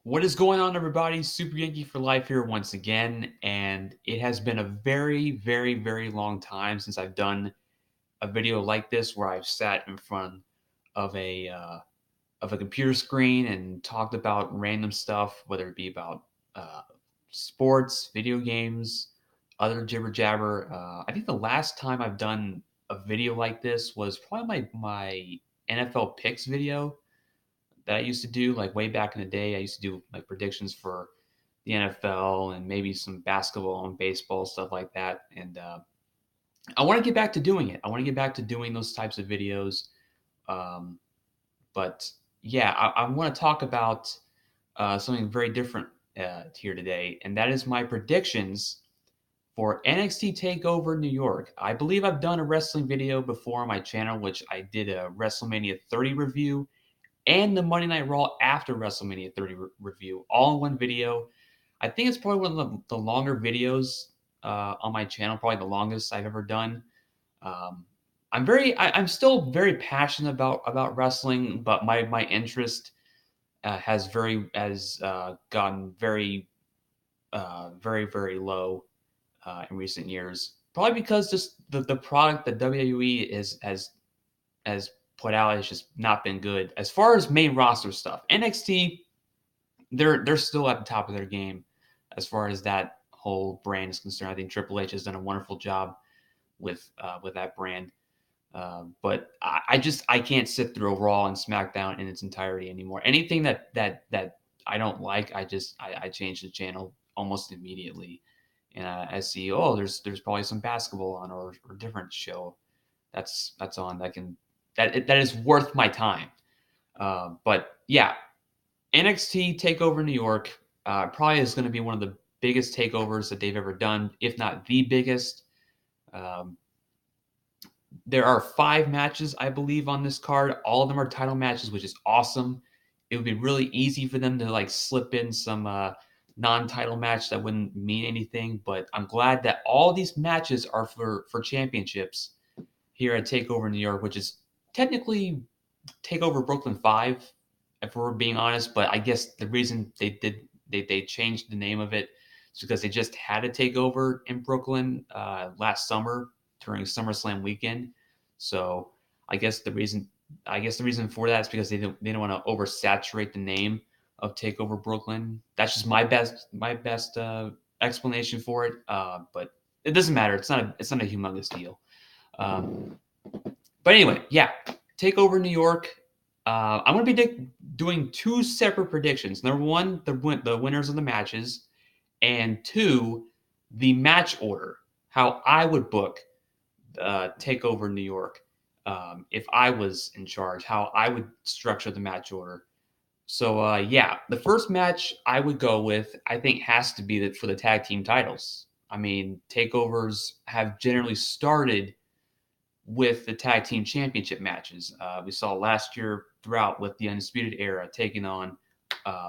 What is going on, everybody? Super Yankee for Life here once again, and it has been a very, very, very long time since I've done a video like this where I've sat in front of a computer screen and talked about random stuff, whether it be about uh, sports, video games, other jibber jabber. I think the last time I've done a video like this was probably my NFL picks video that I used to do like way back in the day. I used to do like predictions for the NFL and maybe some basketball and baseball stuff like that. And I want to get back to doing it. I want to get back to doing those types of videos. Um, but yeah, I want to talk about something very different here today, and that is my predictions for NXT Takeover New York. I believe I've done a wrestling video before on my channel, which I did a WrestleMania 30 review and the Monday Night Raw after WrestleMania 30 review, all in one video. I think it's probably one of the longer videos on my channel, probably the longest I've ever done. Um, I'm still very passionate about wrestling, but my interest has gotten very low in recent years. Probably because just the product that WWE has put out has just not been good. As far as main roster stuff, NXT they're still at the top of their game as far as that whole brand is concerned. I think Triple H has done a wonderful job with that brand. But I can't sit through a Raw and SmackDown in its entirety anymore. Anything that I don't like, I change the channel almost immediately, and I see, oh, there's probably some basketball on or a different show that's on that is worth my time. But yeah, NXT Takeover New York probably is going to be one of the biggest takeovers that they've ever done, if not the biggest. Um, there are 5 matches, I believe, on this card. All of them are title matches, which is awesome. It would be really easy for them to like slip in some non-title match that wouldn't mean anything. But I'm glad that all these matches are for championships here at Takeover New York, which is technically Takeover Brooklyn 5, if we're being honest. But I guess the reason they changed the name of it is because they just had a takeover in Brooklyn last summer during SummerSlam weekend. So I guess the reason for that is because they don't want to oversaturate the name of Takeover Brooklyn. That's just my best explanation for it. But it doesn't matter. It's not a humongous deal. Um, but anyway, yeah, Takeover New York. I'm going to be doing 2 separate predictions. Number one, the winners of the matches, and 2, the match order. How I would book Takeover New York if I was in charge. How I would structure the match order. So yeah, the first match I would go with, I think, has to be for the tag team titles. I mean, takeovers have generally started with the tag team championship matches. We saw last year throughout with the Undisputed Era taking on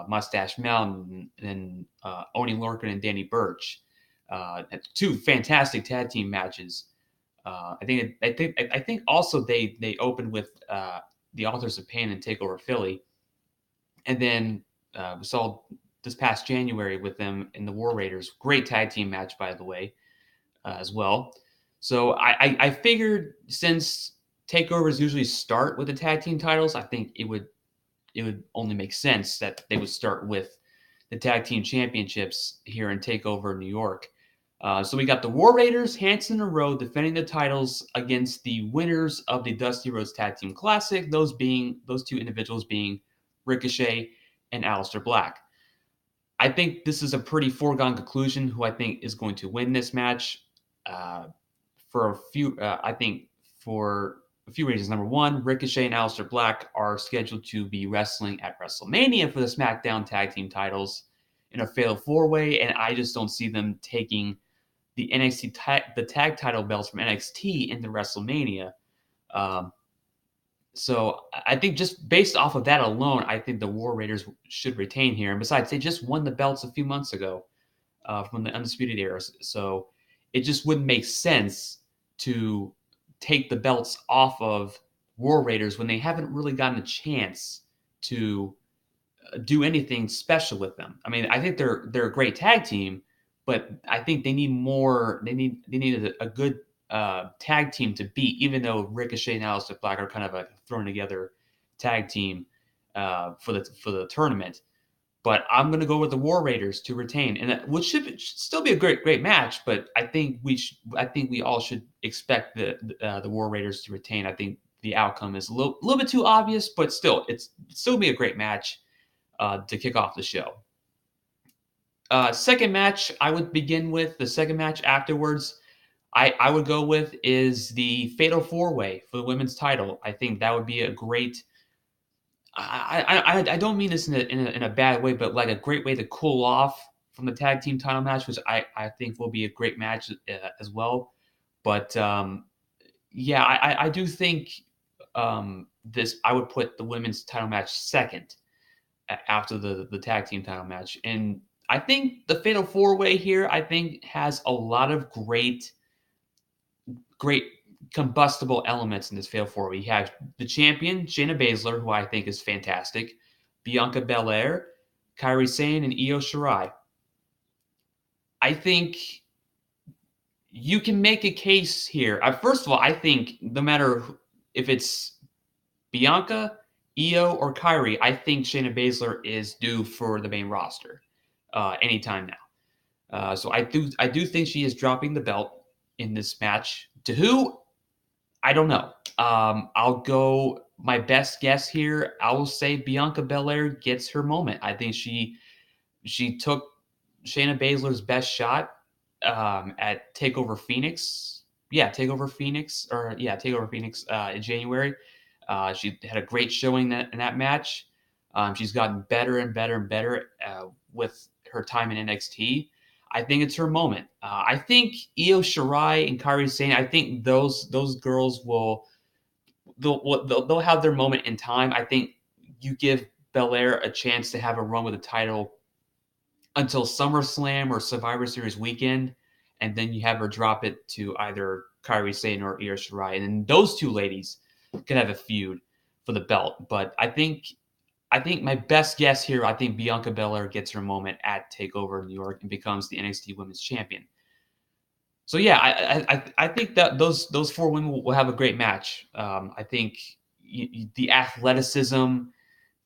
Mustache Mountain and Oni Lorcan and Danny Burch. 2 fantastic tag team matches. I think also they opened with the Authors of Pain and Takeover Philly, and then we saw this past January with them in the War Raiders. Great tag team match, by the way, as well. So I figured since takeovers usually start with the tag team titles, I think it would only make sense that they would start with the tag team championships here in Takeover New York. So we got the War Raiders, Hanson and Rowe defending the titles against the winners of the Dusty Rhodes Tag Team Classic. Those 2 individuals being Ricochet and Aleister Black. I think this is a pretty foregone conclusion who I think is going to win this match. Uh, I think for a few reasons. Number one, Ricochet and Aleister Black are scheduled to be wrestling at WrestleMania for the SmackDown Tag Team titles in a Fatal 4-Way, and I just don't see them taking the the tag title belts from NXT into WrestleMania. Um, so I think just based off of that alone, I think the War Raiders should retain here. And besides, they just won the belts a few months ago from the Undisputed Era. So it just wouldn't make sense to take the belts off of War Raiders when they haven't really gotten a chance to do anything special with them. I mean, I think they're a great tag team, but I think they need more. They need a good tag team to beat. Even though Ricochet and Aleister Black are kind of a thrown together tag team for the tournament, but I'm going to go with the War Raiders to retain, and which should still be a great match. But I think we all should expect the War Raiders to retain. I think the outcome is a little bit too obvious, but still, it's still be a great match to kick off the show. Second match, I would begin with the second match afterwards. I would go with is the Fatal 4-Way for the women's title. I think that would be a great. I don't mean this in a bad way, but like a great way to cool off from the tag team title match, which I think will be a great match as well. But yeah, I do think this. I would put the women's title match second after the tag team title match. And I think the Fatal 4-Way here, I think, has a lot of great combustible elements in this Fatal 4-Way. You have the champion, Shayna Baszler, who I think is fantastic, Bianca Belair, Kairi Sane, and Io Shirai. I think you can make a case here. First of all, I think no matter if it's Bianca, Io, or Kairi, I think Shayna Baszler is due for the main roster anytime now. So I do think she is dropping the belt in this match. To who? I don't know. I'll go my best guess here. I will say Bianca Belair gets her moment. I think she took Shayna Baszler's best shot at Takeover Phoenix. Takeover Phoenix in January. She had a great showing in that match. She's gotten better and better and better with her time in NXT. I think it's her moment. I think Io Shirai and Kairi Sane, I think those girls they'll have their moment in time. I think you give Belair a chance to have a run with the title until SummerSlam or Survivor Series weekend, and then you have her drop it to either Kairi Sane or Io Shirai, and then those two ladies could have a feud for the belt. But I think my best guess here, I think Bianca Belair gets her moment at Takeover New York and becomes the NXT Women's Champion. So yeah, I think that those four women will have a great match. I think the athleticism,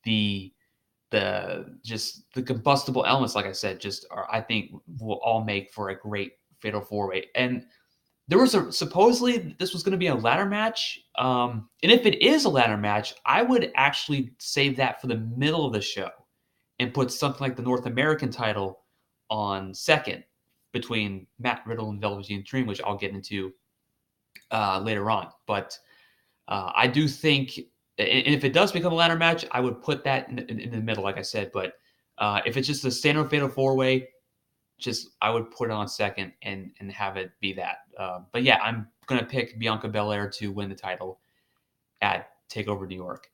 the just the combustible elements, like I said, I think will all make for a great Fatal 4-Way. And there was supposedly this was going to be a ladder match. And if it is a ladder match, I would actually save that for the middle of the show and put something like the North American title on second between Matt Riddle and Velveteen Dream, which I'll get into later on. But I do think, and if it does become a ladder match, I would put that in the middle, like I said. But if it's just a standard Fatal 4-Way, I would put it on second and have it be that. But yeah, I'm going to pick Bianca Belair to win the title at TakeOver New York.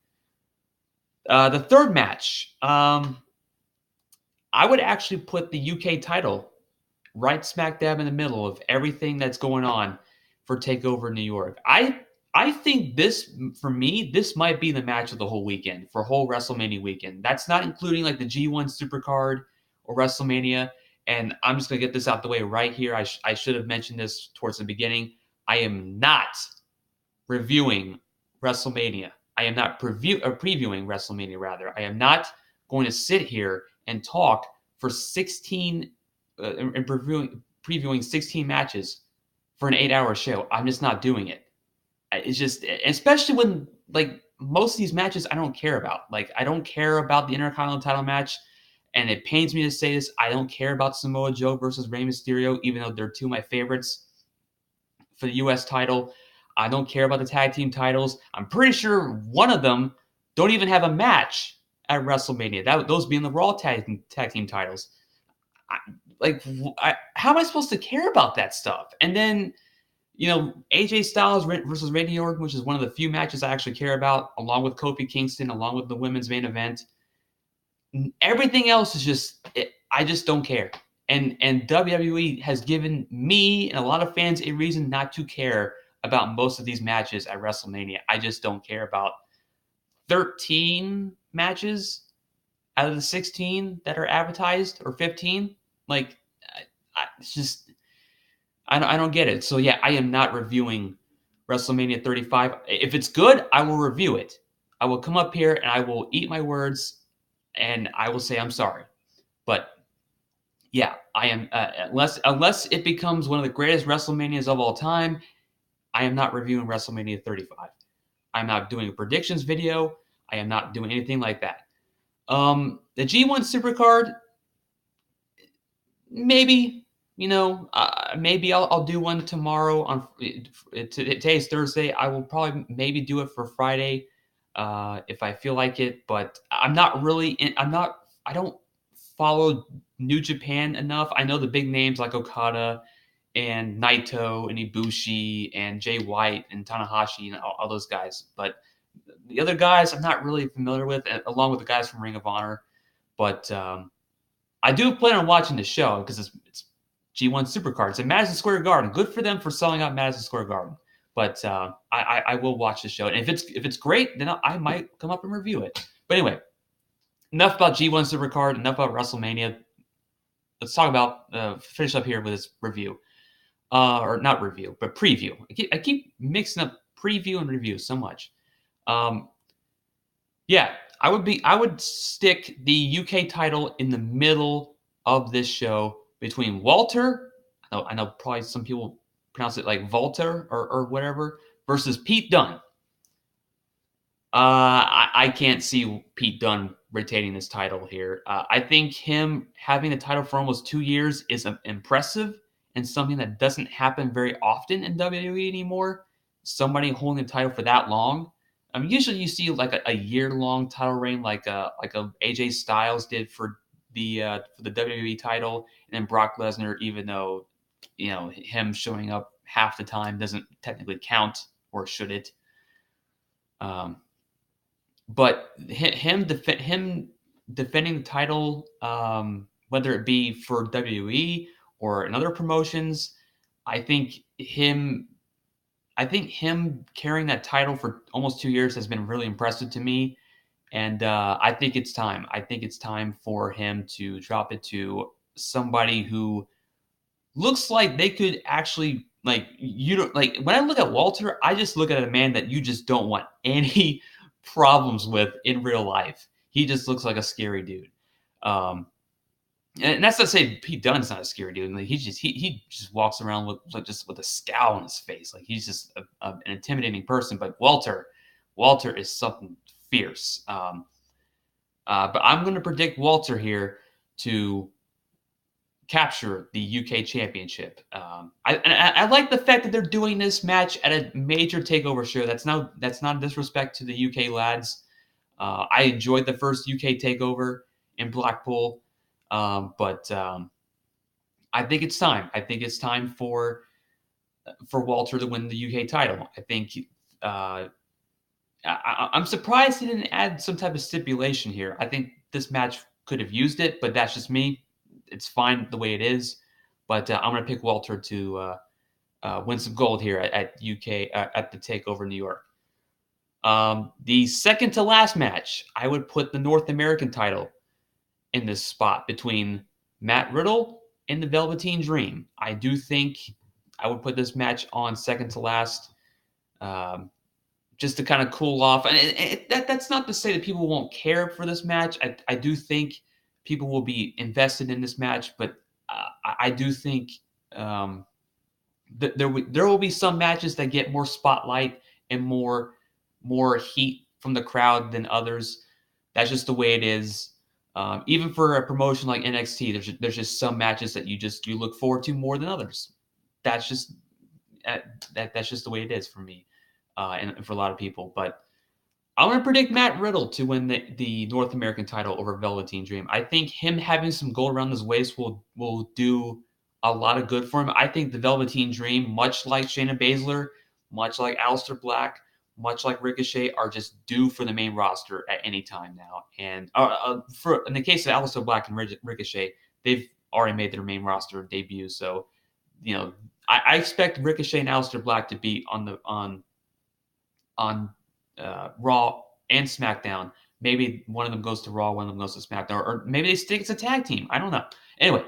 The third match, I would actually put the UK title right smack dab in the middle of everything that's going on for TakeOver New York. I think this, for me, this might be the match of the whole weekend, for whole WrestleMania weekend. That's not including like the G1 Supercard or WrestleMania. And I'm just going to get this out the way right here. I should have mentioned this towards the beginning. I am not reviewing WrestleMania. I am not previewing WrestleMania, rather. I am not going to sit here and talk for 16 and previewing 16 matches for an 8-hour show. I'm just not doing it. It's just, especially when like most of these matches I don't care about. Like I don't care about the Intercontinental title match, and it pains me to say this. I don't care about Samoa Joe versus Rey Mysterio, even though they're two of my favorites for the U.S. title. I don't care about the tag team titles. I'm pretty sure one of them don't even have a match at WrestleMania. Those being the Raw tag team titles. How am I supposed to care about that stuff? And then, AJ Styles versus Randy Orton, which is one of the few matches I actually care about, along with Kofi Kingston, along with the women's main event. Everything else is I just don't care. And WWE has given me and a lot of fans a reason not to care about most of these matches at WrestleMania. I just don't care about 13 matches out of the 16 that are advertised, or 15. Like, it's just I don't get it. So yeah, I am not reviewing WrestleMania 35. If it's good, I will review it. I will come up here and I will eat my words, and I will say I'm sorry. But yeah, I am unless it becomes one of the greatest WrestleManias of all time, I am not reviewing WrestleMania 35. I'm not doing a predictions video. I am not doing anything like that. The G1 Supercard, maybe, maybe I'll do one tomorrow. Today's Thursday. I will probably maybe do it for Friday, if I feel like it. But I'm not really. I don't follow New Japan enough. I know the big names like Okada and Naito and Ibushi and Jay White and Tanahashi and all those guys. But the other guys I'm not really familiar with, along with the guys from Ring of Honor. But I do plan on watching the show because it's G1 Supercards in Madison Square Garden. Good for them for selling out Madison Square Garden. But I will watch the show, and if it's great, then I might come up and review it. But anyway, enough about G1 Supercard. Enough about WrestleMania. Let's talk about finish up here with this review, or not review, but preview. I keep mixing up preview and review so much. Yeah, I would stick the UK title in the middle of this show between Walter. I know probably some people pronounce it like Walter or whatever, versus Pete Dunne. I can't see Pete Dunne retaining this title here. I think him having the title for almost 2 years is impressive and something that doesn't happen very often in WWE anymore. Somebody holding the title for that long. I mean, usually you see like a year-long title reign, like a AJ Styles did for the WWE title, and then Brock Lesnar, even though him showing up half the time doesn't technically count, or should it? But him defending the title, whether it be for WWE or in other promotions, I think him carrying that title for almost 2 years has been really impressive to me, and I think it's time. I think it's time for him to drop it to somebody who looks like they could actually, like, you don't like when I look at Walter, I just look at a man that you just don't want any problems with in real life. He just looks like a scary dude. Um, and that's not to say Pete Dunne's not a scary dude. Like, he just walks around with with a scowl on his face. Like, he's just an intimidating person. But Walter is something fierce. But I'm going to predict Walter here to capture the UK Championship. I like the fact that they're doing this match at a major takeover show. That's not a disrespect to the UK lads. I enjoyed the first UK takeover in Blackpool, but I think it's time. I think it's time for Walter to win the UK title. I think I'm surprised he didn't add some type of stipulation here. I think this match could have used it, but that's just me. It's fine the way it is. But I'm going to pick Walter to win some gold here at UK at the Takeover New York. The second to last match, I would put the North American title in this spot between Matt Riddle and the Velveteen Dream. I do think I would put this match on second to last, just to kind of cool off. And that's not to say that people won't care for this match. I do think people will be invested in this match, but I do think there will be some matches that get more spotlight and more heat from the crowd than others. That's just the way it is. Even for a promotion like NXT, there's just some matches that you look forward to more than others. That's just that's just the way it is for me, and for a lot of people. But I'm going to predict Matt Riddle to win the North American title over Velveteen Dream. I think him having some gold around his waist will do a lot of good for him. I think the Velveteen Dream, much like Shayna Baszler, much like Aleister Black, much like Ricochet, are just due for the main roster at any time now. And in the case of Aleister Black and Ricochet, they've already made their main roster debut. So, I expect Ricochet and Aleister Black to be on Raw and SmackDown Maybe one of them goes to Raw, one of them goes to SmackDown, or maybe they stick it's a tag team. I don't know. Anyway,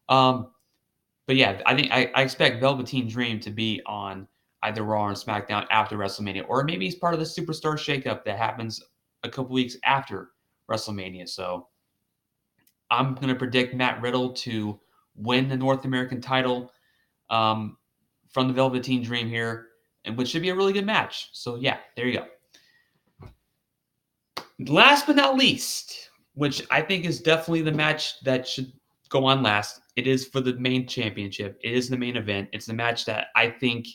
but yeah, I think I expect Velveteen Dream to be on either Raw or SmackDown after WrestleMania, or maybe he's part of the Superstar shakeup that happens a couple weeks after WrestleMania. So I'm going to predict Matt Riddle to win the North American title from the Velveteen Dream here, and which should be a really good match. So yeah, there you go. Last but not least, which I think is definitely the match that should go on last. It is for the main championship. It is the main event. It's the match that I think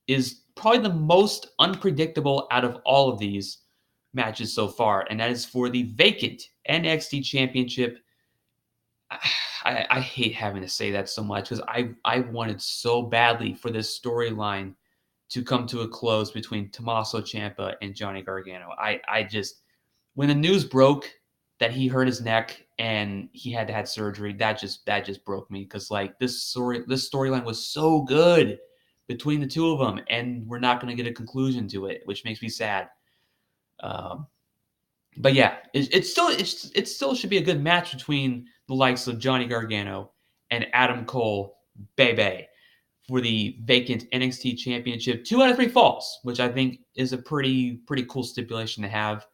is probably the most unpredictable out of all of these matches so far, and that is for the vacant NXT championship. I hate having to say that so much because I wanted so badly for this storyline to come to a close between Tommaso Ciampa and Johnny Gargano. I just, when the news broke that he hurt his neck and he had to have surgery, that just broke me because like this storyline was so good between the two of them, and we're not going to get a conclusion to it, which makes me sad. But yeah, it still should be a good match between the likes of Johnny Gargano and Adam Cole, Bebe, for the vacant NXT Championship. 2 out of 3 falls, which I think is a pretty cool stipulation to have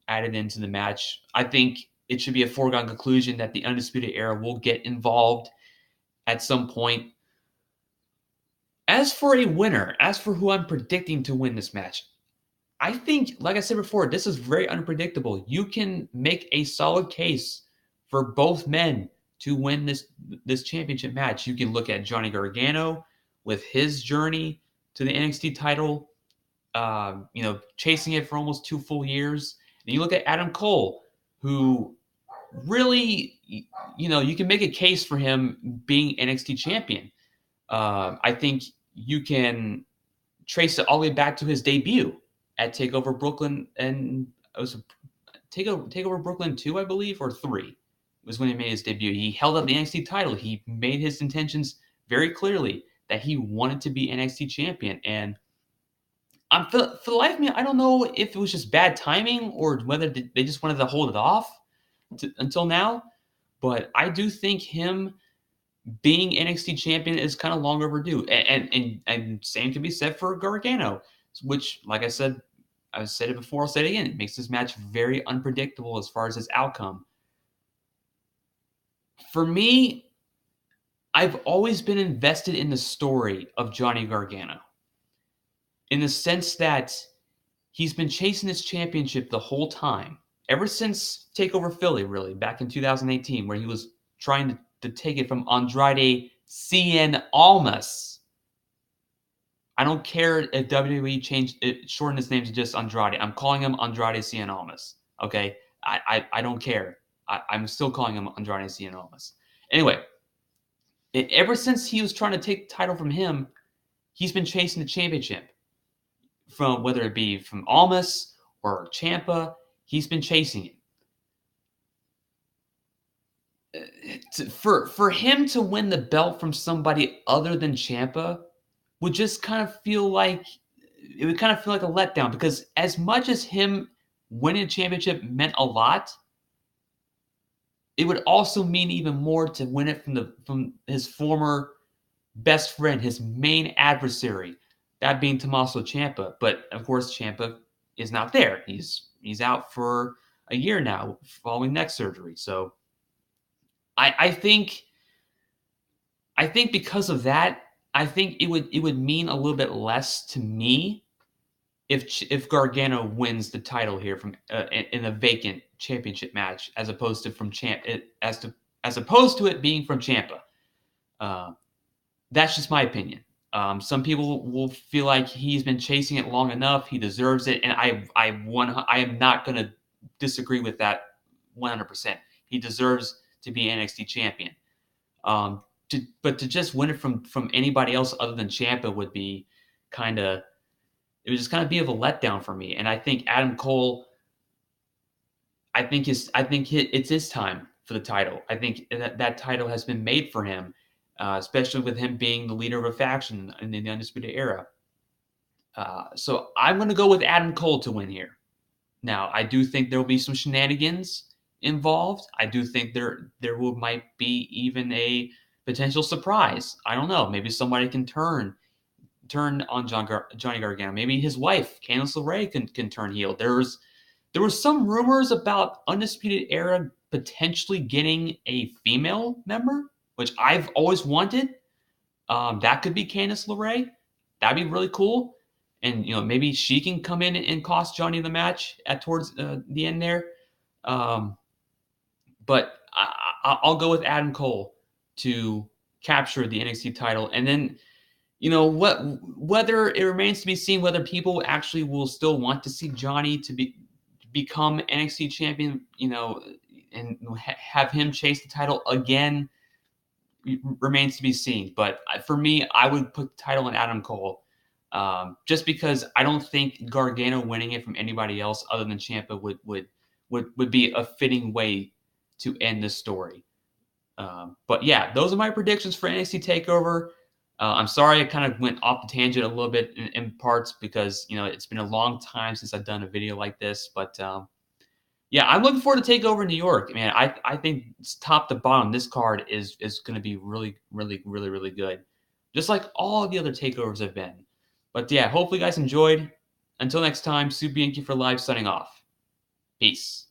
added into the match. I think it should be a foregone conclusion that the Undisputed Era will get involved at some point. As for a winner, as for who I'm predicting to win this match, I think, like I said before, this is very unpredictable. You can make a solid case for both men to win this championship match. You can look at Johnny Gargano with his journey to the NXT title, chasing it for almost 2 full years. And you look at Adam Cole, who really, you can make a case for him being NXT champion. I think you can trace it all the way back to his debut at Takeover Brooklyn, and it was Takeover Brooklyn 2, I believe, or 3 was when he made his debut. He held up the NXT title. He made his intentions very clearly that he wanted to be NXT champion. And for the life of me, I don't know if it was just bad timing or whether they just wanted to hold it off until now. But I do think him being NXT champion is kind of long overdue. And same can be said for Gargano, which, like I said it before, I'll say it again. It makes this match very unpredictable as far as its outcome. For me, I've always been invested in the story of Johnny Gargano in the sense that he's been chasing this championship the whole time, ever since TakeOver Philly, really, back in 2018, where he was trying to take it from Andrade Cien Almas. I don't care if WWE shortened his name to just Andrade. I'm calling him Andrade Cien Almas. Okay? I don't care. I'm still calling him Andrade Cien Almas. Anyway, ever since he was trying to take the title from him, he's been chasing the championship. From whether it be from Almas or Ciampa, he's been chasing it. For him to win the belt from somebody other than Ciampa would just kind of feel like a letdown, because as much as him winning a championship meant a lot, it would also mean even more to win it from his former best friend, his main adversary, that being Tommaso Ciampa. But of course, Ciampa is not there. He's out for a year now following neck surgery. So I think because of that, I think it would mean a little bit less to me if Gargano wins the title here from in a vacant championship match, as opposed to as opposed to it being from Ciampa. That's just my opinion. Some people will feel like he's been chasing it long enough. He deserves it, and I am not going to disagree with that 100%. He deserves to be NXT champion. But to just win it from anybody else other than Ciampa would be it would just kind of be of a letdown for me. And I think Adam Cole, it's his time for the title. I think that title has been made for him, especially with him being the leader of a faction in the Undisputed Era. So I'm going to go with Adam Cole to win here. Now, I do think there will be some shenanigans involved. I do think might be even a potential surprise. I don't know. Maybe somebody can turn on Johnny Gargano. Maybe his wife, Candice LeRae, can turn heel. There were some rumors about Undisputed Era potentially getting a female member, which I've always wanted. That could be Candice LeRae. That'd be really cool. And maybe she can come in and cost Johnny the match at towards the end there. Um, but I'll go with Adam Cole to capture the NXT title, and then whether it remains to be seen whether people actually will still want to see Johnny to become NXT champion, and have him chase the title again remains to be seen. But for me, I would put the title on Adam Cole, just because I don't think Gargano winning it from anybody else other than Ciampa would be a fitting way to end this story. But yeah, those are my predictions for NXT Takeover. I'm sorry I kind of went off the tangent a little bit in parts because it's been a long time since I've done a video like this. But yeah, I'm looking forward to Takeover in New York. Man, I think top to bottom, this card is going to be really, really, really, really good, just like all the other takeovers have been. But yeah, hopefully you guys enjoyed. Until next time, Super Yankee for Live signing off. Peace.